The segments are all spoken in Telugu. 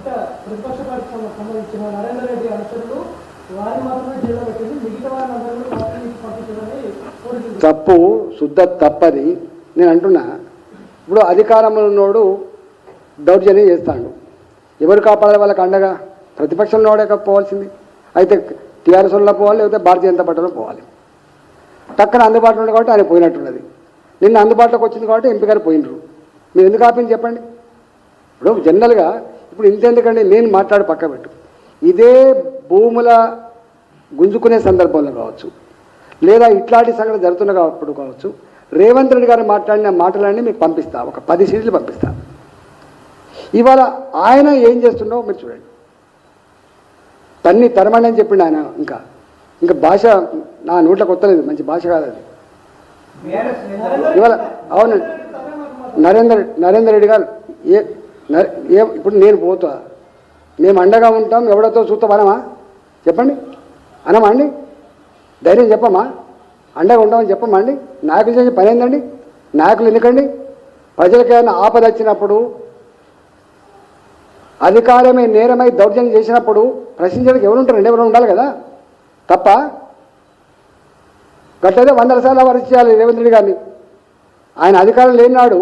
అంటే ప్రతిపక్ష పార్టీకి సంబంధించిన నరేందర్ రెడ్డి అనుచరులు వారి మాత్రమే జైల్లో పెట్టింది, మిగతా వారిని పార్టీ పంపించడానికి కోరుతుంది. తప్పు, శుద్ధ తప్పది. నేను అంటున్నా, ఇప్పుడు అధికారంలో ఉన్నోడు దౌర్జన్యం చేస్తాడు, ఎవరు కాపాడాలి వాళ్ళకి అండగా? ప్రతిపక్షంలో పోవాల్సింది. అయితే టీఆర్ఎస్ వల్ల పోవాలి, లేకపోతే భారతీయ జనతా పార్టీలో పోవాలి. టక్కన అందుబాటులో ఉంది కాబట్టి ఆయన పోయినట్టున్నది. నిన్న అందుబాటులోకి వచ్చింది కాబట్టి ఎంపీ గారు పోయినరు. మీరు ఎందుకు ఆపింది చెప్పండి? ఇప్పుడు జనరల్గా ఇప్పుడు ఇంతెందుకండి, నేను మాట్లాడి పక్క పెట్టు, ఇదే భూముల గుంజుకునే సందర్భంలో కావచ్చు, లేదా ఇట్లాంటి సంగతి జరుగుతున్నప్పుడు కావచ్చు, రేవంత్ రెడ్డి గారు మాట్లాడిన మాటలన్నీ మీకు పంపిస్తా, ఒక 10 సీట్లు పంపిస్తా. ఇవాళ ఆయన ఏం చేస్తుండో మీరు చూడండి. తన్ని తరమండి అని చెప్పిండు ఆయన. ఇంకా భాష నా నోట్లోకి వస్తలేదు, మంచి భాష కాదు అది. ఇవాళ అవునండి, నరేందర్ రెడ్డి గారు ఇప్పుడు నేను పోతా, మేము అండగా ఉంటాం, ఎవరితో చూస్తాం అనమా? చెప్పండి, అనమా అండి? ధైర్యం చెప్పమా? అండగా ఉంటామని చెప్పమా అండి? నాయకులు చేసే పని ఏందండి? నాయకులు ఎందుకండి? ప్రజలకైనా ఆపద వచ్చినప్పుడు, అధికారమే నేరమై దౌర్జన్యం చేసినప్పుడు ప్రశ్నించడానికి ఎవరు ఉంటారండి? ఎవరు ఉండాలి కదా. తప్ప గట్లయితే 100 సార్లు అరెస్ట్ చేయాలి రేవంత్ రెడ్డి గారిని. ఆయన అధికారం లేనినాడు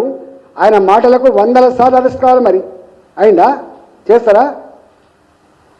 ఆయన మాటలకు 100 సార్లు అరెస్ట్ కావాలి. మరి అయిందా? చేస్తారా?